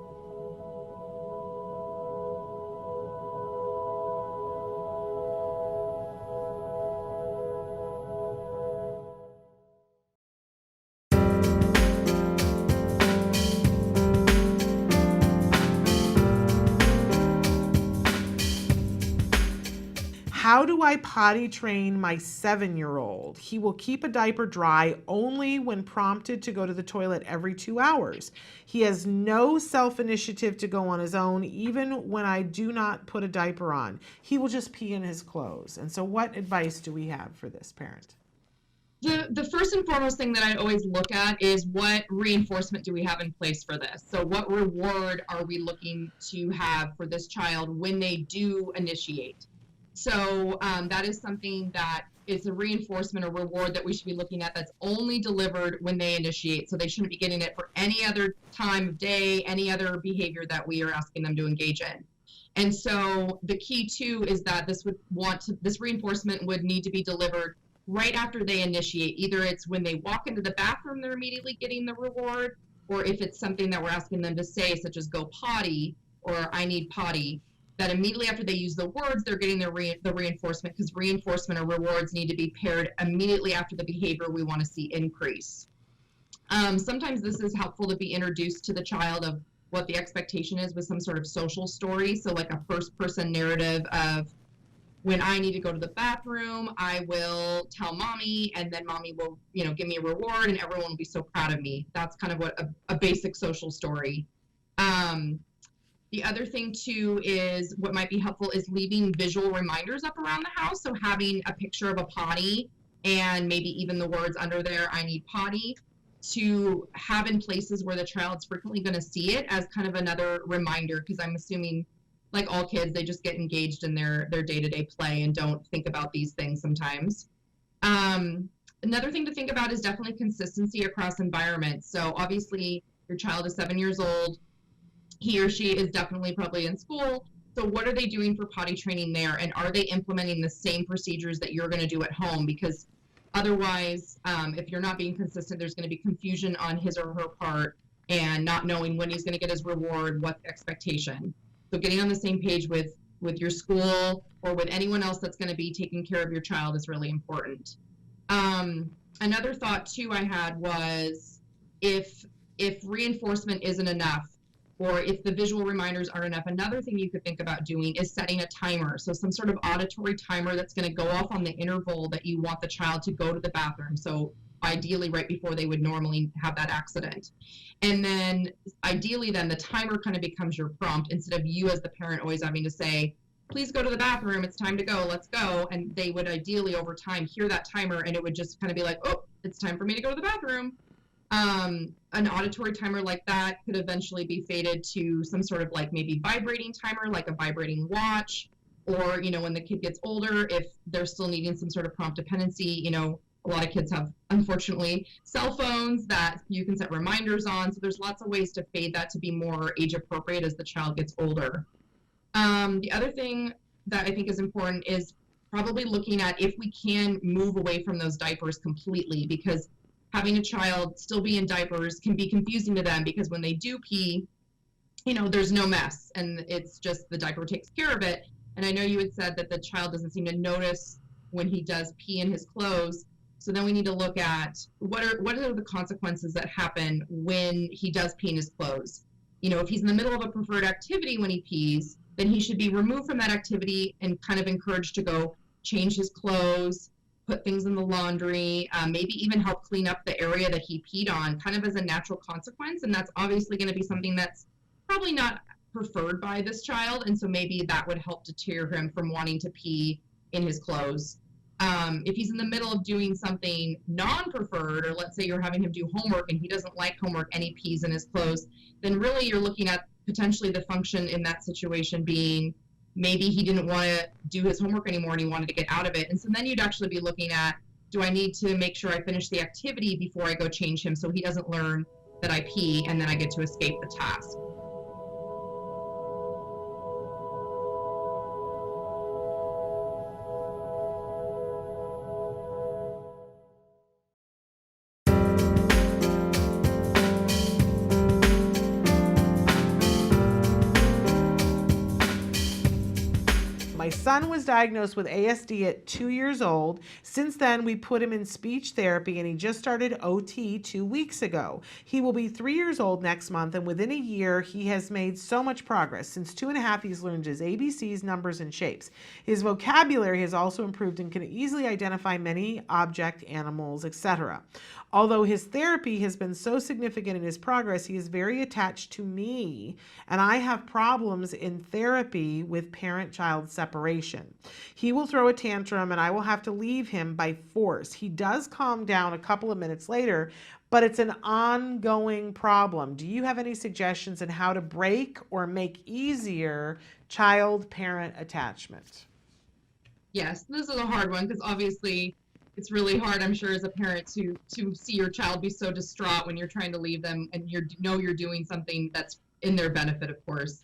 Speaker 2: How do I potty train my 7-year-old? He will keep a diaper dry only when prompted to go to the toilet every 2 hours. He has no self-initiative to go on his own, even when I do not put a diaper on. He will just pee in his clothes. And so what advice do we have for this parent?
Speaker 16: The first and foremost thing that I always look at is, what reinforcement do we have in place for this? So what reward are we looking to have for this child when they do initiate? So that is something that is a reinforcement or reward that we should be looking at, that's only delivered when they initiate. So they shouldn't be getting it for any other time of day, any other behavior that we are asking them to engage in. And so the key too is that this reinforcement would need to be delivered right after they initiate. Either it's when they walk into the bathroom, they're immediately getting the reward, or if it's something that we're asking them to say, such as go potty or I need potty, that immediately after they use the words, they're getting the reinforcement, because reinforcement or rewards need to be paired immediately after the behavior we want to see increase. Sometimes this is helpful to be introduced to the child of what the expectation is with some sort of social story. So like a first-person narrative of, when I need to go to the bathroom, I will tell mommy, and then mommy will, give me a reward, and everyone will be so proud of me. That's kind of what a basic social story. The other thing too is, what might be helpful is leaving visual reminders up around the house. So having a picture of a potty and maybe even the words under there, I need potty, to have in places where the child's frequently going to see it as kind of another reminder, because I'm assuming, like all kids, they just get engaged in their day-to-day play and don't think about these things sometimes. Another thing to think about is definitely consistency across environments. So obviously your child is 7 years old. He or she is definitely probably in school. So what are they doing for potty training there? And are they implementing the same procedures that you're going to do at home? Because otherwise, if you're not being consistent, there's going to be confusion on his or her part, and not knowing when he's going to get his reward, what expectation. So getting on the same page with your school or with anyone else that's going to be taking care of your child is really important. Another thought too I had was, if if reinforcement isn't enough, or if the visual reminders aren't enough, another thing you could think about doing is setting a timer. So some sort of auditory timer that's going to go off on the interval that you want the child to go to the bathroom. So ideally right before they would normally have that accident. And then ideally then the timer kind of becomes your prompt instead of you as the parent always having to say, please go to the bathroom, it's time to go, let's go. And they would ideally over time hear that timer and it would just kind of be like, oh, it's time for me to go to the bathroom. An auditory timer like that could eventually be faded to some sort of like maybe vibrating timer, like a vibrating watch, or, you know, when the kid gets older, if they're still needing some sort of prompt dependency, you know, a lot of kids have, unfortunately, cell phones that you can set reminders on. So there's lots of ways to fade that to be more age appropriate as the child gets older. The other thing that I think is important is probably looking at if we can move away from those diapers completely, because having a child still be in diapers can be confusing to them because when they do pee, you know, there's no mess and it's just the diaper takes care of it. And I know you had said that the child doesn't seem to notice when he does pee in his clothes. So then we need to look at what are the consequences that happen when he does pee in his clothes. You know, if he's in the middle of a preferred activity when he pees, then he should be removed from that activity and kind of encouraged to go change his clothes, put things in the laundry, maybe even help clean up the area that he peed on, kind of as a natural consequence. And that's obviously going to be something that's probably not preferred by this child. And so maybe that would help deter him from wanting to pee in his clothes. If he's in the middle of doing something non-preferred, or let's say you're having him do homework and he doesn't like homework and he pees in his clothes, then really you're looking at potentially the function in that situation being maybe he didn't want to do his homework anymore and he wanted to get out of it. And so then you'd actually be looking at, do I need to make sure I finish the activity before I go change him so he doesn't learn that I pee and then I get to escape the task.
Speaker 2: My son was diagnosed with ASD at 2 years old. Since then, we put him in speech therapy and he just started OT 2 weeks ago. He will be 3 years old next month, and within a year, he has made so much progress. Since 2.5, he's learned his ABCs, numbers, and shapes. His vocabulary has also improved and can easily identify many objects, animals, etc. Although his therapy has been so significant in his progress, he is very attached to me, and I have problems in therapy with parent-child separation. He will throw a tantrum, and I will have to leave him by force. He does calm down a couple of minutes later, but it's an ongoing problem. Do you have any suggestions on how to break or make easier child-parent attachment?
Speaker 16: Yes, this is a hard one because obviously it's really hard, I'm sure, as a parent to see your child be so distraught when you're trying to leave them and you're doing something that's in their benefit, of course.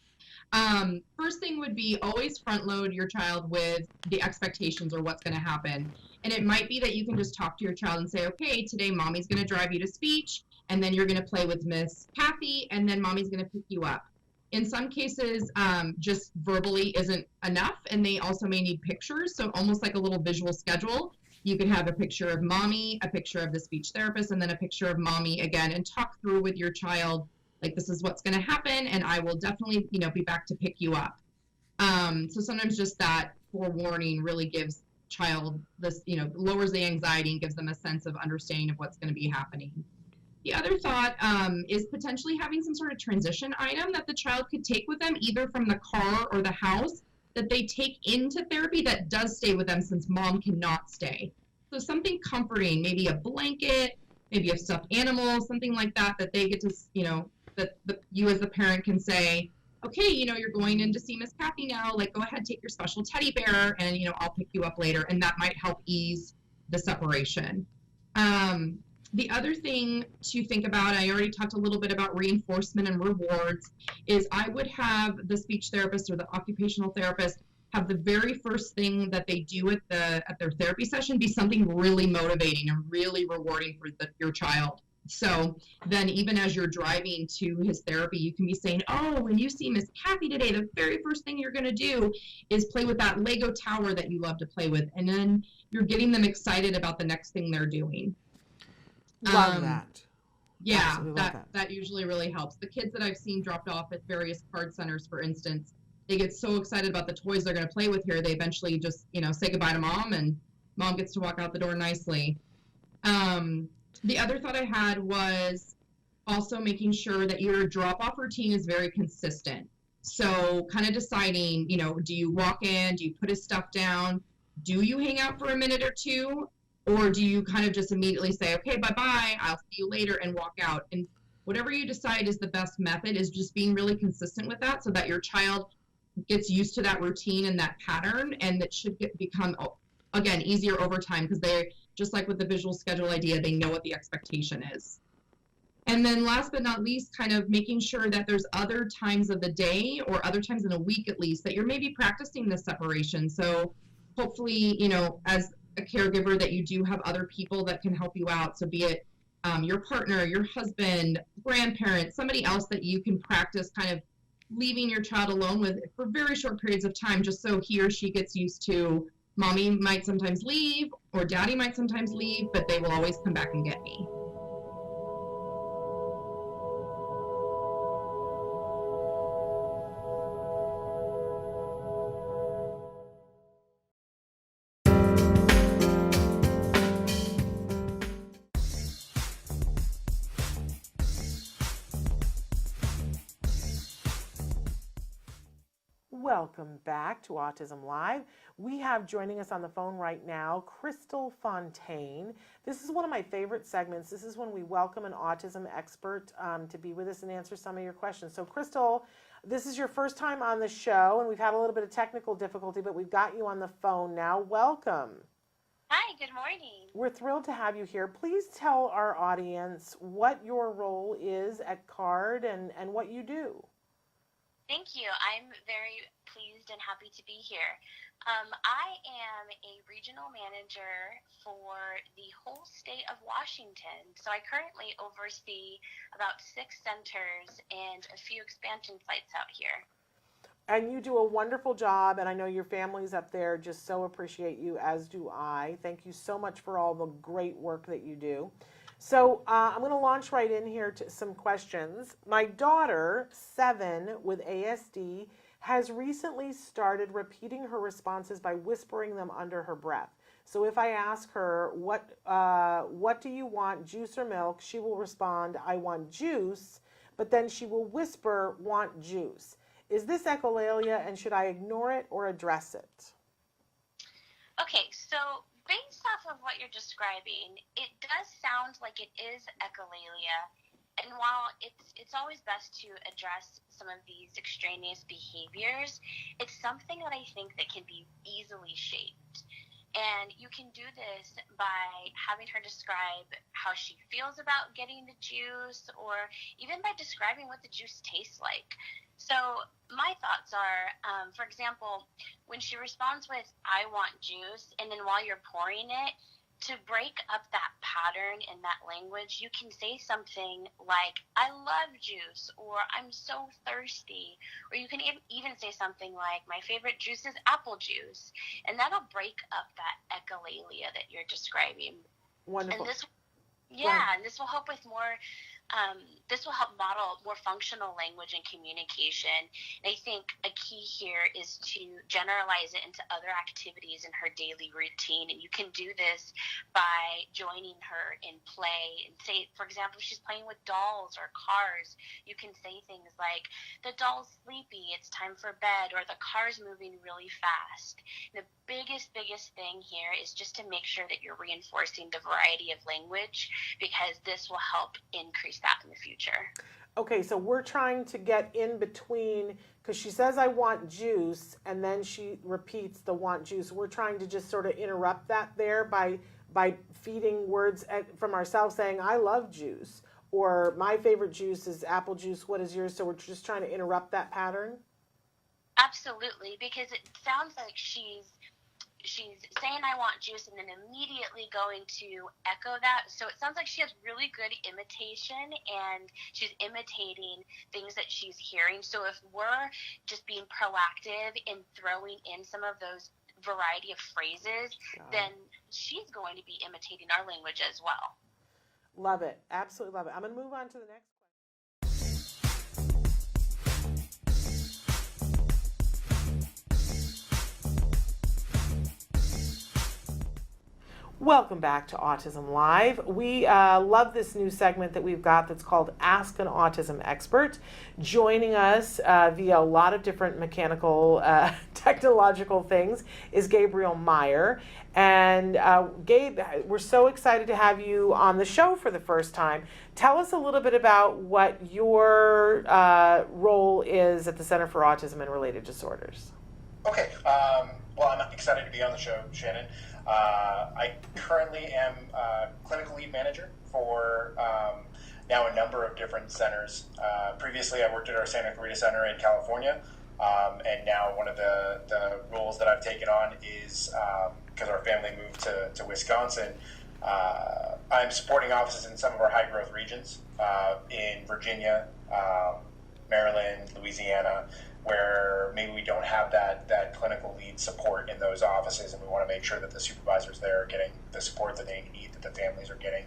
Speaker 16: First thing would be always front load your child with the expectations or what's going to happen. And it might be that you can just talk to your child and say, okay, today mommy's going to drive you to speech, and then you're going to play with Miss Kathy, and then mommy's going to pick you up. In some cases, just verbally isn't enough, and they also may need pictures, so almost like a little visual schedule. You could have a picture of mommy, a picture of the speech therapist, and then a picture of mommy again, and talk through with your child, like, this is what's going to happen, and I will definitely, be back to pick you up. So sometimes just that forewarning really gives child this, lowers the anxiety and gives them a sense of understanding of what's going to be happening. The other thought is potentially having some sort of transition item that the child could take with them, either from the car or the house, that they take into therapy that does stay with them since mom cannot stay. So something comforting, maybe a blanket, maybe a stuffed animal, something like that, that they get to, that you as the parent can say, okay, you're going in to see Miss Kathy now, like, go ahead, take your special teddy bear, and, I'll pick you up later. And that might help ease the separation. The other thing to think about, I already talked a little bit about reinforcement and rewards, is I would have the speech therapist or the occupational therapist have the very first thing that they do at their therapy session be something really motivating and really rewarding for your child. So then even as you're driving to his therapy, you can be saying, oh, when you see Miss Kathy today, the very first thing you're going to do is play with that Lego tower that you love to play with. And then you're getting them excited about the next thing they're doing.
Speaker 2: Love that.
Speaker 16: Yeah,
Speaker 2: So we love
Speaker 16: that usually really helps. The kids that I've seen dropped off at various card centers, for instance, they get so excited about the toys they're going to play with here, they eventually just, say goodbye to mom, and mom gets to walk out the door nicely. The other thought I had was also making sure that your drop-off routine is very consistent. So kind of deciding, do you walk in, do you put his stuff down, do you hang out for a minute or two, or do you kind of just immediately say, okay, bye-bye, I'll see you later, and walk out? And whatever you decide is the best method is just being really consistent with that so that your child gets used to that routine and that pattern, and that should become, again, easier over time because they, just like with the visual schedule idea, they know what the expectation is. And then last but not least, kind of making sure that there's other times of the day or other times in a week at least that you're maybe practicing this separation. So hopefully, as a caregiver, that you do have other people that can help you out. So be it your partner, your husband, grandparent, somebody else that you can practice kind of leaving your child alone with for very short periods of time, just so he or she gets used to mommy might sometimes leave or daddy might sometimes leave, but they will always come back and get me.
Speaker 2: Welcome back to Autism Live. We have joining us on the phone right now, Crystal Fontaine. This is one of my favorite segments. This is when we welcome an autism expert to be with us and answer some of your questions. So Crystal, this is your first time on the show, and we've had a little bit of technical difficulty, but we've got you on the phone now. Welcome.
Speaker 17: Hi, good morning.
Speaker 2: We're thrilled to have you here. Please tell our audience what your role is at CARD and what you do.
Speaker 17: Thank you. I'm very pleased and happy to be here. I am a regional manager for the whole state of Washington. So I currently oversee about 6 centers and a few expansion sites out here.
Speaker 2: And you do a wonderful job, and I know your families up there just so appreciate you, as do I. Thank you so much for all the great work that you do. So I'm going to launch right in here to some questions. My daughter, 7, with ASD, has recently started repeating her responses by whispering them under her breath. So if I ask her, what do you want, juice or milk, she will respond, I want juice, but then she will whisper, want juice. Is this echolalia, and should I ignore it or address it?
Speaker 17: Okay, so based off of what you're describing, it does sound like it is echolalia. And while it's always best to address some of these extraneous behaviors, it's something that I think that can be easily shaped. And you can do this by having her describe how she feels about getting the juice, or even by describing what the juice tastes like. So my thoughts are, for example, when she responds with, I want juice, and then while you're pouring it, to break up that pattern in that language, you can say something like, I love juice, or I'm so thirsty. Or you can even say something like, my favorite juice is apple juice. And that'll break up that echolalia that you're describing.
Speaker 2: Wonderful.
Speaker 17: And this will help with more, this will help model more functional language and communication. And I think a key here is to generalize it into other activities in her daily routine. And you can do this by joining her in play and say, for example, if she's playing with dolls or cars, you can say things like, the doll's sleepy, it's time for bed, or the car's moving really fast. And the biggest thing here is just to make sure that you're reinforcing the variety of language, because this will help increase that in the future.
Speaker 2: Okay, so we're trying to get in between, because she says, I want juice, and then she repeats the want juice. We're trying to just sort of interrupt that there by feeding words from ourselves, saying, I love juice, or my favorite juice is apple juice, what is yours? So we're just trying to interrupt that pattern?
Speaker 17: Absolutely, because it sounds like she's saying I want juice and then immediately going to echo that. So it sounds like she has really good imitation and she's imitating things that she's hearing. So if we're just being proactive in throwing in some of those variety of phrases, then she's going to be imitating our language as well.
Speaker 2: Love it. Absolutely love it. I'm going to move on to the next. Welcome back to Autism Live. We love this new segment that we've got that's called Ask an Autism Expert. Joining us via a lot of different mechanical, technological things is Gabriel Meyer. And Gabe, we're so excited to have you on the show for the first time. Tell us a little bit about what your role is at the Center for Autism and Related Disorders.
Speaker 18: Okay. Well, I'm excited to be on the show, Shannon. I currently am clinical lead manager for now a number of different centers. Previously, I worked at our Santa Clarita Center in California, and now one of the roles that I've taken on is, because our family moved to Wisconsin, I'm supporting offices in some of our high-growth regions in Virginia, Maryland, Louisiana, where maybe we don't have that clinical lead support in those offices, and we want to make sure that the supervisors there are getting the support that they need, that the families are getting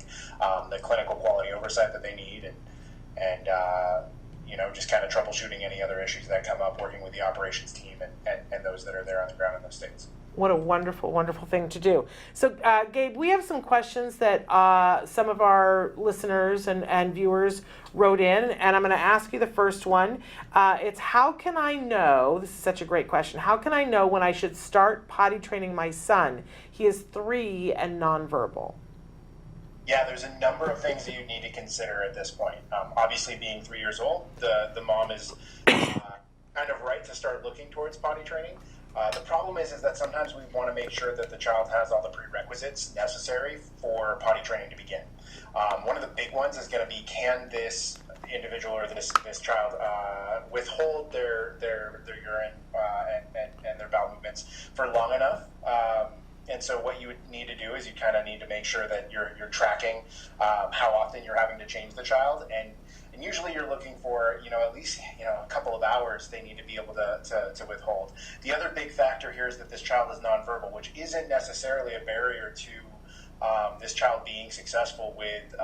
Speaker 18: the clinical quality oversight that they need, and just kind of troubleshooting any other issues that come up, working with the operations team and those that are there on the ground in those states.
Speaker 2: What a wonderful, wonderful thing to do. So, Gabe, we have some questions that some of our listeners and viewers wrote in, and I'm going to ask you the first one. It's how can I know, this is such a great question, how can I know when I should start potty training my son? He is 3 and nonverbal.
Speaker 18: Yeah, there's a number of things that you need to consider at this point. Obviously, being 3 years old, the mom is kind of right to start looking towards potty training. The problem is that sometimes we want to make sure that the child has all the prerequisites necessary for potty training to begin. One of the big ones is going to be, can this individual or this child withhold their urine and their bowel movements for long enough? And so what you would need to do is you kind of need to make sure that you're tracking how often you're having to change the child, and usually you're looking for at least a couple of hours they need to be able to withhold. The other big factor here is that this child is nonverbal, which isn't necessarily a barrier to this child being successful with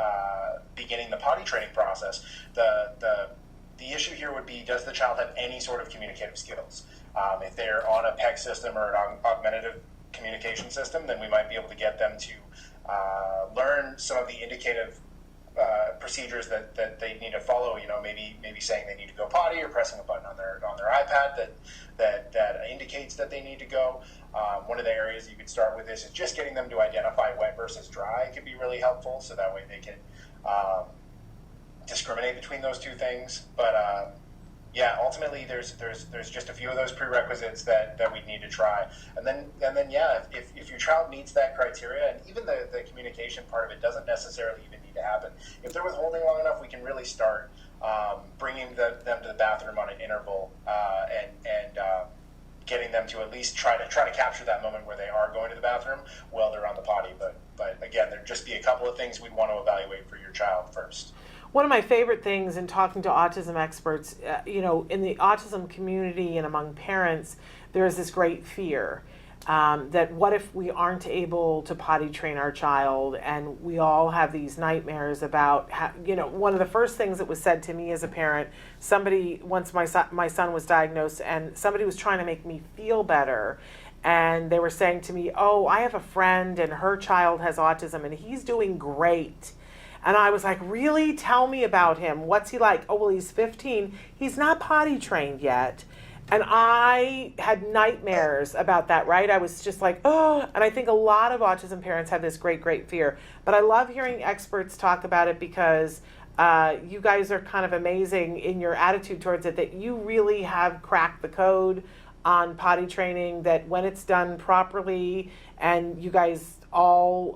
Speaker 18: beginning the potty training process. The issue here would be, does the child have any sort of communicative skills? If they're on a PEG system or an augmentative communication system, then we might be able to get them to learn some of the indicative procedures that they need to follow. Maybe saying they need to go potty, or pressing a button on their iPad that indicates that they need to go. One of the areas you could start with this is just getting them to identify wet versus dry. It could be really helpful, so that way they can discriminate between those two things. But ultimately there's just a few of those prerequisites that we need to try, and then if your child meets that criteria, and even the communication part of it doesn't necessarily even need to happen. If they're withholding long enough, we can really start bringing them to the bathroom on an interval, and getting them to at least try to capture that moment where they are going to the bathroom while they're on the potty. But again, there'd just be a couple of things we'd want to evaluate for your child first.
Speaker 2: One of my favorite things in talking to autism experts, in the autism community and among parents, there is this great fear that what if we aren't able to potty train our child, and we all have these nightmares about one of the first things that was said to me as a parent, once my son was diagnosed, and somebody was trying to make me feel better, and they were saying to me, oh, I have a friend and her child has autism and he's doing great. And I was like, really? Tell me about him. What's he like? Oh, well, he's 15. He's not potty trained yet. And I had nightmares about that, right? I was just like, oh, and I think a lot of autism parents have this great, great fear. But I love hearing experts talk about it, because you guys are kind of amazing in your attitude towards it, that you really have cracked the code on potty training, that when it's done properly, and you guys all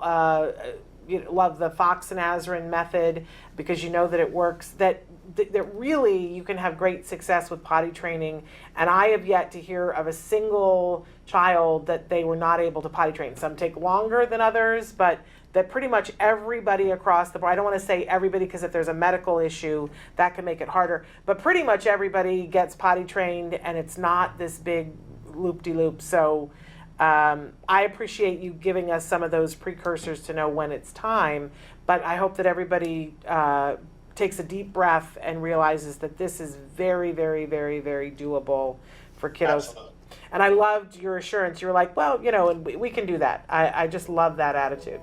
Speaker 2: love the Fox and Azrin method because you know that it works, that really you can have great success with potty training. And I have yet to hear of a single child that they were not able to potty train. Some take longer than others, but that pretty much everybody across the board, I don't want to say everybody because if there's a medical issue, that can make it harder, but pretty much everybody gets potty trained, and it's not this big loop-de-loop. So I appreciate you giving us some of those precursors to know when it's time. But I hope that everybody takes a deep breath and realizes that this is very, very, very, very doable for kiddos.
Speaker 18: Absolutely.
Speaker 2: And I loved your assurance. You were like, well, and we can do that. I just love that attitude.